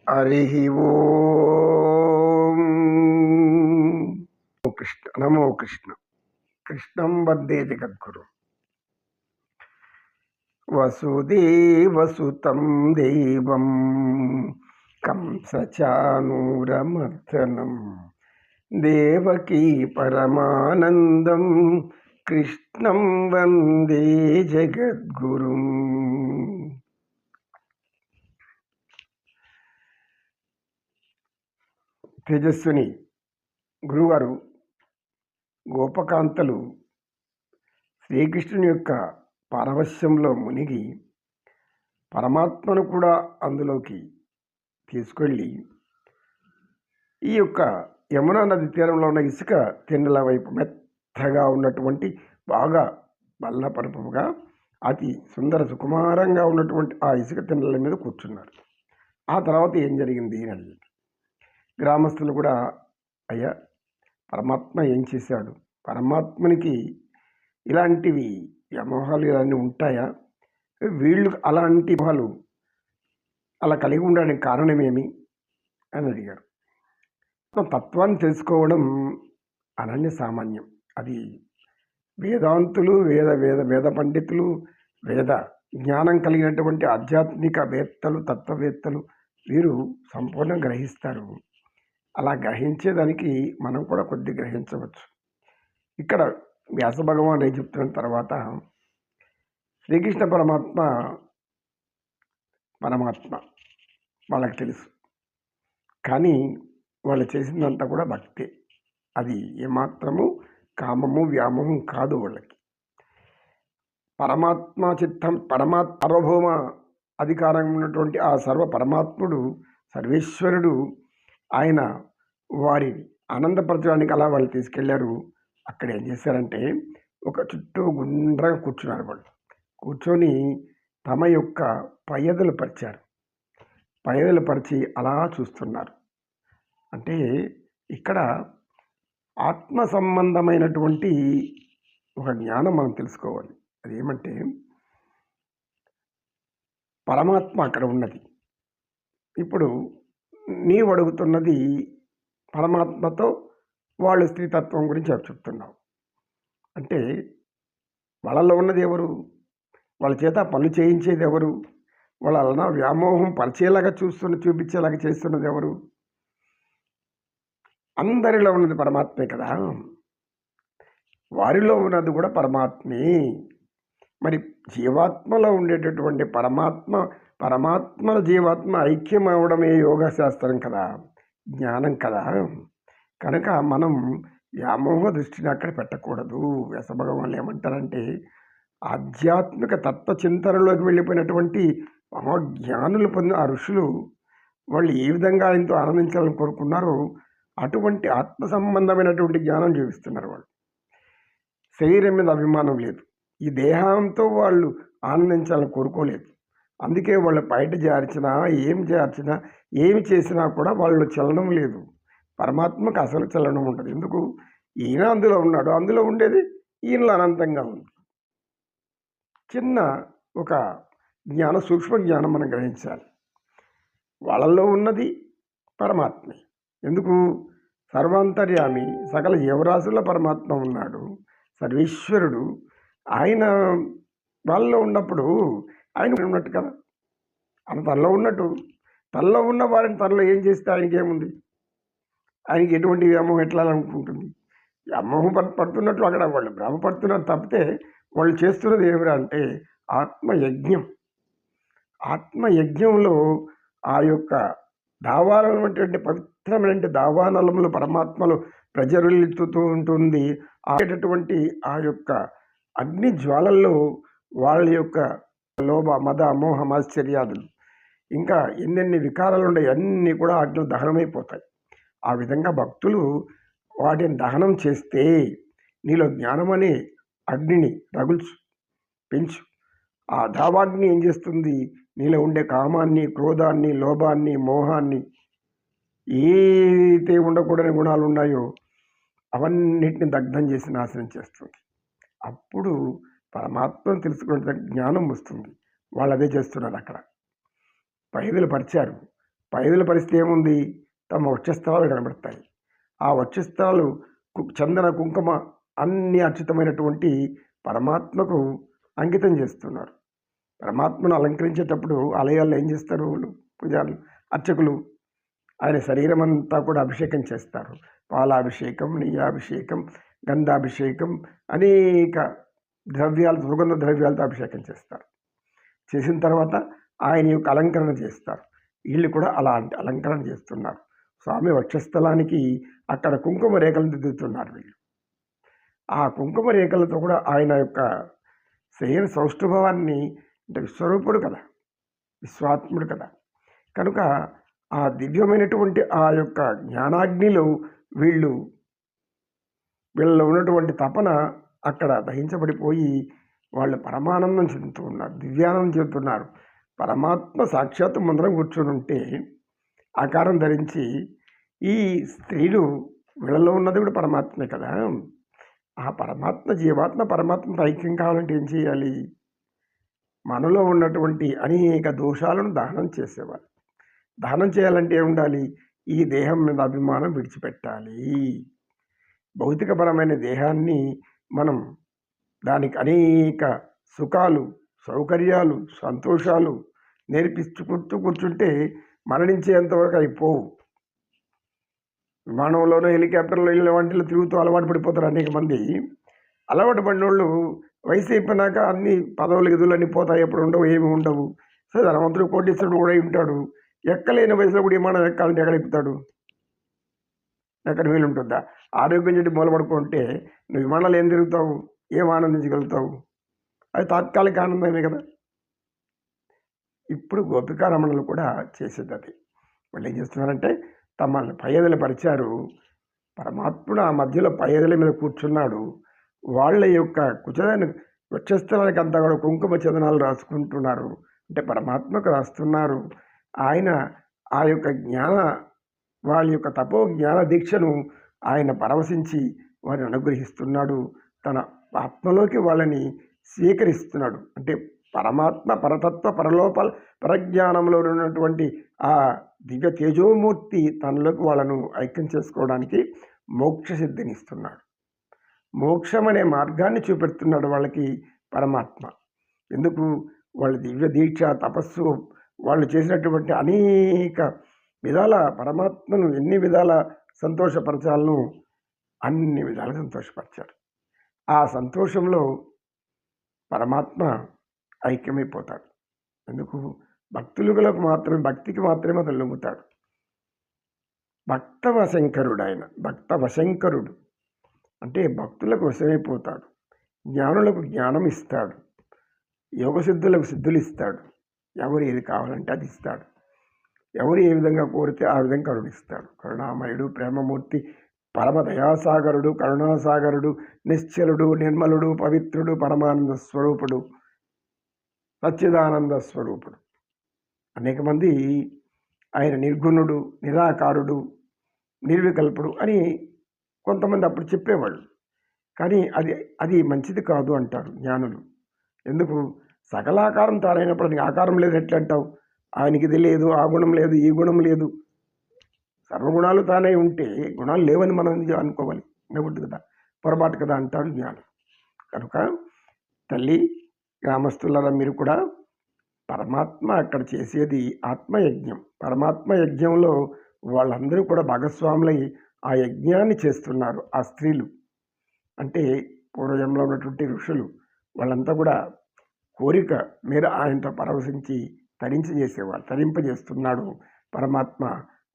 హరి ఓం. కృష్ణ నమో కృష్ణ. కృష్ణం వందే జగద్గురు. వసుదేవసుతం దేవం కంసచానూరమర్దనం దేవకీ పరమానందం కృష్ణం వందే జగద్గురుం. తేజస్విని గురువారు గోపకాంతలు శ్రీకృష్ణుని యొక్క పారవశ్యంలో మునిగి పరమాత్మను కూడా అందులోకి తీసుకెళ్ళి ఈ యొక్క యమునా నది తీరంలో ఉన్న ఇసుక తిన్నెల వైపు మెత్తగా ఉన్నటువంటి బాగా బల్లపరుపుగా అతి సుందర సుకుమారంగా ఉన్నటువంటి ఆ ఇసుక తిన్నెల మీద కూర్చున్నారు. ఆ తర్వాత ఏం జరిగింది అని అడిగారు. గ్రామస్తులు కూడా, అయ్యా పరమాత్మ ఏం చేశాడు, పరమాత్మనికి ఇలాంటివి వ్యామోహాలు ఇలాంటి ఉంటాయా, వీళ్ళు అలాంటి మొహాలు అలా కలిగి ఉండడానికి కారణమేమి అని అడిగారు. తత్వాన్ని తెలుసుకోవడం అనన్య సామాన్యం. అది వేదాంతులు వేద వేద వేద పండితులు వేద జ్ఞానం కలిగినటువంటి ఆధ్యాత్మిక వేత్తలు తత్వవేత్తలు వీరు సంపూర్ణంగా గ్రహిస్తారు. అలా గ్రహించేదానికి మనం కూడా కొద్ది గ్రహించవచ్చు. ఇక్కడ వ్యాస భగవాన్ ఏం చెప్తున్న తర్వాత శ్రీకృష్ణ పరమాత్మ వాళ్ళకి తెలుసు, కానీ వాళ్ళు చేసిందంతా కూడా భక్తే. అది ఏమాత్రము కామము వ్యామోహం కాదు. వాళ్ళకి పరమాత్మ చిత్తం సార్వభౌమ అధికారం ఉన్నటువంటి ఆ సర్వ పరమాత్ముడు సర్వేశ్వరుడు ఆయన వారిని ఆనందపరచడానికి అలా వాళ్ళు తీసుకెళ్లారు. అక్కడ ఏం చేశారంటే ఒక చుట్టూ గుండ్రంగా కూర్చున్నారు. వాళ్ళు కూర్చొని తమ యొక్క పయ్యదలు పరిచారు. పయ్యదలు పరిచి అలా చూస్తున్నారు. అంటే ఇక్కడ ఆత్మ సంబంధమైనటువంటి ఒక జ్ఞానం మనం తెలుసుకోవాలి. అదేమంటే పరమాత్మ అక్కడ ఉన్నది. ఇప్పుడు నీవు అడుగుతున్నది పరమాత్మతో వాళ్ళు స్త్రీతత్వం గురించి చెప్తున్నావు. అంటే వాళ్ళలో ఉన్నది ఎవరు, వాళ్ళ చేత పనులు చేయించేది ఎవరు, వాళ్ళ వ్యామోహం పరిచేలాగా చూపించేలాగా చేస్తున్నది ఎవరు? అందరిలో ఉన్నది పరమాత్మే కదా. వారిలో ఉన్నది కూడా పరమాత్మే. మరి జీవాత్మలో ఉండేటటువంటి పరమాత్మ జీవాత్మ ఐక్యం అవడమే యోగా శాస్త్రం కదా, జ్ఞానం కదా. కనుక మనం వ్యామోహ దృష్టిని అక్కడ పెట్టకూడదు. వ్యాస భగవాన్లు ఏమంటారంటే ఆధ్యాత్మిక తత్వ చింతనలోకి వెళ్ళిపోయినటువంటి మహాజ్ఞానులు పొందిన ఆ ఋషులు వాళ్ళు ఏ విధంగా ఆయనతో ఆనందించాలని కోరుకున్నారో అటువంటి ఆత్మ సంబంధమైనటువంటి జ్ఞానం చూపిస్తున్నారు. వాళ్ళు శరీరం మీద అభిమానం లేదు, ఈ దేహంతో వాళ్ళు ఆనందించాలని కోరుకోలేదు. అందుకే వాళ్ళు బయట చేర్చినా ఏమి చేసినా కూడా వాళ్ళు చలనం లేదు. పరమాత్మకు అసలు చలనం ఉండదు. ఎందుకు? ఈయన అందులో ఉన్నాడు, అందులో ఉండేది ఈయనలో అనంతంగా ఉంది. చిన్న ఒక సూక్ష్మ జ్ఞానం మనం గ్రహించాలి. వాళ్ళల్లో ఉన్నది పరమాత్మే. ఎందుకు? సర్వాంతర్యామి, సకల జీవరాశుల్లో పరమాత్మ ఉన్నాడు, సర్వేశ్వరుడు. ఆయన వాళ్ళలో ఉన్నప్పుడు ఆయన ఉన్నట్టు కదా, ఆయన తనలో ఉన్నట్టు. తనలో ఉన్న వారిని తనలో ఏం చేస్తే ఆయనకి ఏముంది? ఆయనకి ఎటువంటి వ్యామోహం ఎట్లా అనుకుంటుంది? వ్యామోహం పడుతున్నట్లు అక్కడ వాళ్ళు భ్రమపడుతున్నారు తప్పితే వాళ్ళు చేస్తున్నది ఏమిరా అంటే ఆత్మయజ్ఞం. ఆత్మయజ్ఞంలో ఆ యొక్క దావానటువంటి పవిత్రమైన దావానలములు పరమాత్మలు ప్రజ్వలిల్లుతూ ఉంటుంది. ఆటటువంటి ఆ యొక్క అగ్ని జ్వాలల్లో వాళ్ళ యొక్క లోభ మద మోహ ఆశ్చర్యాదులు ఇంకా ఎన్నెన్ని వికారాలు ఉన్నాయి అన్నీ కూడా అగ్ని దహనమైపోతాయి. ఆ విధంగా భక్తులు వాటిని దహనం చేస్తే నీలో జ్ఞానం అనే అగ్నిని పెంచు. ఆ దావాగ్ని ఏం చేస్తుంది? నీలో ఉండే కామాన్ని, క్రోధాన్ని, లోభాన్ని, మోహాన్ని, ఏదైతే ఉండకూడని గుణాలు ఉన్నాయో అవన్నిటిని దగ్ధం చేసి నాశనం చేస్తుంది. అప్పుడు పరమాత్మను తెలుసుకునే జ్ఞానం వస్తుంది. వాళ్ళు అదే చేస్తున్నారు. అక్కడ పైదలు పరిచారు. పైదుల పరిస్థితి ఏముంది? తమ వక్షస్థలాలు కనబడతాయి. ఆ వక్షస్థలాలు చందన కుంకుమ అన్ని అర్చితమైనటువంటి పరమాత్మకు అంకితం చేస్తున్నారు. పరమాత్మను అలంకరించేటప్పుడు ఆలయాల్లో ఏం చేస్తారు? వాళ్ళు పూజారులు, అర్చకులు ఆయన శరీరం అంతా కూడా అభిషేకం చేస్తారు. పాలాభిషేకం, నెయ్యాభిషేకం, గంధాభిషేకం, అనేక ద్రవ్యాలు, సుగంధ ద్రవ్యాలతో అభిషేకం చేస్తారు. చేసిన తర్వాత ఆయన యొక్క అలంకరణ చేస్తారు. వీళ్ళు కూడా అలాంటి అలంకరణ చేస్తున్నారు. స్వామి వక్షస్థలానికి అక్కడ కుంకుమ రేఖలను దిద్దుతున్నారు వీళ్ళు. ఆ కుంకుమ రేఖలతో కూడా ఆయన యొక్క శరీర సౌష్ఠభావాన్ని, అంటే విశ్వరూపుడు కదా, విశ్వాత్ముడు కదా, కనుక ఆ దివ్యమైనటువంటి ఆ యొక్క జ్ఞానాగ్నిలో వీళ్ళలో ఉన్నటువంటి తపన అక్కడ దహించబడిపోయి వాళ్ళు పరమానందం చెందుతూ ఉన్నారు, దివ్యానందం చెందుతున్నారు. పరమాత్మ సాక్షాత్తు ముందరం కూర్చొని ఉంటే ఆకారం ధరించి ఈ స్త్రీలు వీళ్ళలో ఉన్నది కూడా పరమాత్మే కదా. ఆ పరమాత్మ జీవాత్మ పరమాత్మతో ఐక్యం కావాలంటే ఏం చేయాలి? మనలో ఉన్నటువంటి అనేక దోషాలను దహనం చేసేవారు. దహనం చేయాలంటే ఏముండాలి? ఈ దేహం మీద అభిమానం విడిచిపెట్టాలి. భౌతికపరమైన దేహాన్ని మనం దానికి అనేక సుఖాలు, సౌకర్యాలు, సంతోషాలు నేర్పించుకుంటూ కూర్చుంటే మరణించేంతవరకు అయిపోవు. విమానంలోనూ, హెలికాప్టర్లో, ఇళ్ళ వంటిలో తిరుగుతూ అలవాటు పడిపోతారు అనేక మంది. అలవాటు పడిన వాళ్ళు వయసు అయిపోయినాక అన్ని పదవులు గదులు అన్నీ పోతాయి, ఎప్పుడు ఉండవు, ఏమి ఉండవు. సో ధనవంతుడు, కోటీశ్వరుడు కూడా ఉంటాడు. ఎక్కలేని వయసులో కూడా విమానం ఎక్కాలంటే ఎక్కడ ఎక్కుతాడు? ఎక్కడ వీలుంటుందా? ఆరోగ్యం చెట్టు మూలపడుకుంటే నువ్వు విమానాలు ఏం తిరుగుతావు? ఏం ఆనందించగలుగుతావు? అది తాత్కాలిక ఆనందమే కదా. ఇప్పుడు గోపికారమణులు కూడా చేసేది అది. వాళ్ళు ఏం చేస్తున్నారంటే తమల్ని పైదలు పరిచారు. పరమాత్ముడు ఆ మధ్యలో పైదల మీద కూర్చున్నాడు. వాళ్ళ యొక్క కుచలని వక్షస్థలానికి అంతా కూడా కుంకుమ చందనాలు రాసుకుంటున్నారు. అంటే పరమాత్మకు రాస్తున్నారు. ఆయన ఆ యొక్క వాళ్ళ యొక్క తపో జ్ఞాన దీక్షను ఆయన పరవశించి వారిని అనుగ్రహిస్తున్నాడు. తన ఆత్మలోకి వాళ్ళని స్వీకరిస్తున్నాడు. అంటే పరమాత్మ పరతత్వ పరలోపల పరజ్ఞానంలో ఉన్నటువంటి ఆ దివ్య తేజోమూర్తి తనలోకి వాళ్ళను ఐక్యం చేసుకోవడానికి మోక్ష సిద్ధినిస్తున్నాడు. మోక్షం అనే మార్గాన్ని చూపెడుతున్నాడు వాళ్ళకి పరమాత్మ. ఎందుకు? వాళ్ళ దివ్య దీక్ష, తపస్సు, వాళ్ళు చేసినటువంటి అనేక విధాల పరమాత్మను ఎన్ని విధాల సంతోషపరచాలను అన్ని విధాలు సంతోషపరిచారు. ఆ సంతోషంలో పరమాత్మ ఐక్యమైపోతాడు. ఎందుకు? భక్తులకు మాత్రమే, భక్తికి మాత్రమే అతను లొంగుతాడు. భక్తవశంకరుడు ఆయన. భక్తవశంకరుడు అంటే భక్తులకు వశమైపోతాడు. జ్ఞానులకు జ్ఞానం ఇస్తాడు. యోగసిద్ధులకు సిద్ధులు ఇస్తాడు. ఎవరు ఏది కావాలంటే అది ఇస్తాడు. ఎవరు ఏ విధంగా కోరితే ఆ విధంగా కరుణిస్తాడు. కరుణామయుడు, ప్రేమమూర్తి, పరమ దయాసాగరుడు, కరుణాసాగరుడు, నిశ్చలుడు, నిర్మలుడు, పవిత్రుడు, పరమానంద స్వరూపుడు, సచ్చిదానంద స్వరూపుడు. అనేక మంది ఆయన నిర్గుణుడు, నిరాకారుడు, నిర్వికల్పుడు అని కొంతమంది అప్పుడు చెప్పేవాళ్ళు. కానీ అది మంచిది కాదు అంటారు జ్ఞానులు. ఎందుకు? సకలాకారం తానైనప్పుడు నీకు ఆకారం లేదు ఎట్లా అంటావు? ఆయనకి ఇది లేదు, ఆ గుణం లేదు, ఈ గుణం లేదు. సర్వగుణాలు తానే ఉంటే గుణాలు లేవని మనం అనుకోవాలి. ఉండకూడదు కదా, పొరపాటు కదా అంటారు జ్ఞానం. కనుక తల్లి, గ్రామస్తులారా, మీరు కూడా పరమాత్మ అక్కడ చేసేది ఆత్మయజ్ఞం. పరమాత్మ యజ్ఞంలో వాళ్ళందరూ కూడా భాగస్వాములై ఆ యజ్ఞాన్ని చేస్తున్నారు. ఆ స్త్రీలు అంటే పూర్వజంలో ఉన్నటువంటి ఋషులు వాళ్ళంతా కూడా కోరిక మీద ఆయనతో పరవశించి తరింపజేస్తున్నాడు పరమాత్మ.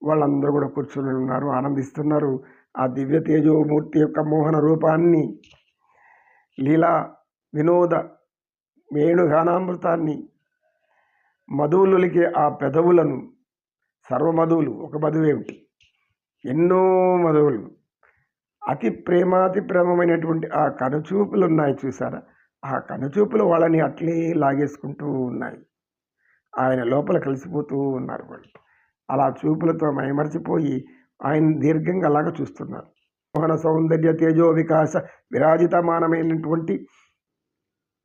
వాళ్ళందరూ కూడా కూర్చొని ఉన్నారు, ఆనందిస్తున్నారు. ఆ దివ్య తేజోమూర్తి యొక్క మోహన రూపాన్ని, లీలా వినోద వేణుగానామృతాన్ని, మధువులకి ఆ పెదవులను, సర్వమధువులు, ఒక మధువేమిటి, ఎన్నో మధువులు, అతి ప్రేమమైనటువంటి ఆ కనుచూపులు ఉన్నాయి చూసారా? ఆ కనుచూపులు వాళ్ళని అట్లే లాగేసుకుంటూ ఉన్నాయి. ఆయన లోపల కలిసిపోతూ ఉన్నారు వాళ్ళు. అలా చూపులతో మైమర్చిపోయి ఆయన దీర్ఘంగా అలాగా చూస్తున్నారు. మోహన సౌందర్య తేజో వికాస విరాజితమానమైనటువంటి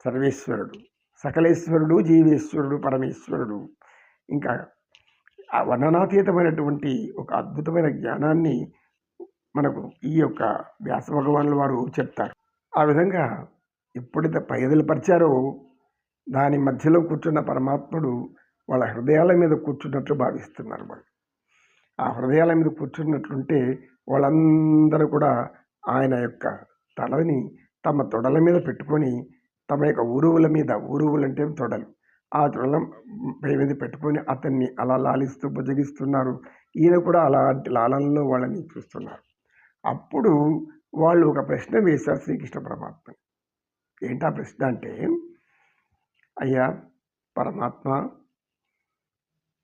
సర్వేశ్వరుడు, సకలేశ్వరుడు, జీవేశ్వరుడు, పరమేశ్వరుడు, ఇంకా ఆ వర్ణనాతీతమైనటువంటి ఒక అద్భుతమైన జ్ఞానాన్ని మనకు ఈ యొక్క వ్యాస భగవానుల వారు చెప్తారు. ఆ విధంగా ఎప్పుడైతే పైదలు దాని మధ్యలో కూర్చున్న పరమాత్ముడు వాళ్ళ హృదయాల మీద కూర్చున్నట్లు భావిస్తున్నారు వాళ్ళు. ఆ హృదయాల మీద కూర్చున్నట్లుంటే వాళ్ళందరూ కూడా ఆయన యొక్క తలని తమ తొడల మీద పెట్టుకొని తమ యొక్క ఊరువులు అంటే తొడలు, ఆ తొడల మీద పెట్టుకొని అతన్ని అలా లాలిస్తూ బుజ్జగిస్తున్నారు. ఈయన కూడా అలాంటి లాలనలో వాళ్ళని చూస్తున్నారు. అప్పుడు వాళ్ళు ఒక ప్రశ్న వేశారు శ్రీకృష్ణ పరమాత్మ. ఏంటా ప్రశ్న అంటే, అయ్యా పరమాత్మ,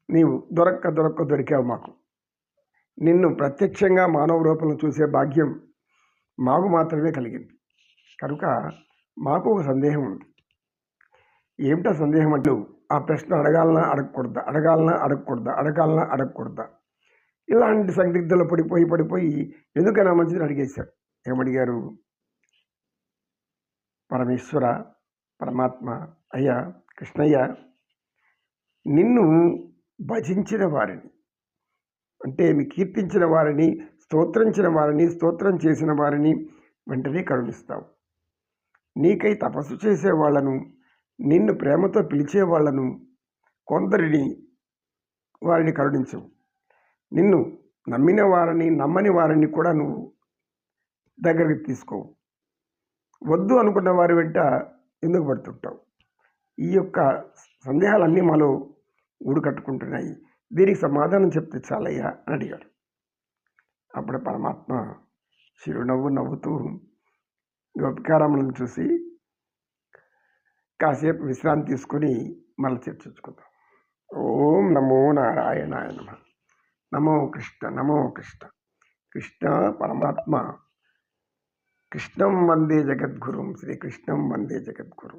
నీవు దొరికావు మాకు. నిన్ను ప్రత్యక్షంగా మానవ రూపంలో చూసే భాగ్యం మాకు మాత్రమే కలిగింది. కనుక మాకు ఒక సందేహం ఉంది. ఏమిటా సందేహం అంటే, ఆ ప్రశ్న అడగాలనా అడగకూడదా ఇలాంటి సందిగ్ధంలో పడిపోయి ఎందుకైనా మంచిది అడిగేశారు. ఏమడిగారు? పరమేశ్వర, పరమాత్మ, అయ్యా కృష్ణయ్య, నిన్ను భజించిన వారిని, అంటే మీ కీర్తించిన వారిని, స్తోత్రించిన వారిని, స్తోత్రం చేసిన వారిని వెంటనే కరుణిస్తావు. నీకై తపస్సు చేసేవాళ్లను, నిన్ను ప్రేమతో పిలిచేవాళ్లను, వారిని కరుణించవు. నిన్ను నమ్మిన వారిని, నమ్మని వారిని కూడా నువ్వు దగ్గరికి తీసుకోవు. వద్దు అనుకున్న వారి వెంట ఎందుకు పడుతుంటావు? ఈ యొక్క సందేహాలన్నీ మాలో ఊడు కట్టుకుంటున్నాయి. దీనికి సమాధానం చెప్తే చాలయ్యా అని అడిగాడు. అప్పుడు పరమాత్మ చిరునవ్వు నవ్వుతూ గోపికారాములను చూసి, కాసేపు విశ్రాంతి తీసుకుని మళ్ళీ చర్చించుకుందాం. ఓం నమో నారాయణాయ నమః. నమో కృష్ణ. కృష్ణ పరమాత్మ. కృష్ణం వందే జగద్గురుం, శ్రీకృష్ణం వందే జగద్గురు.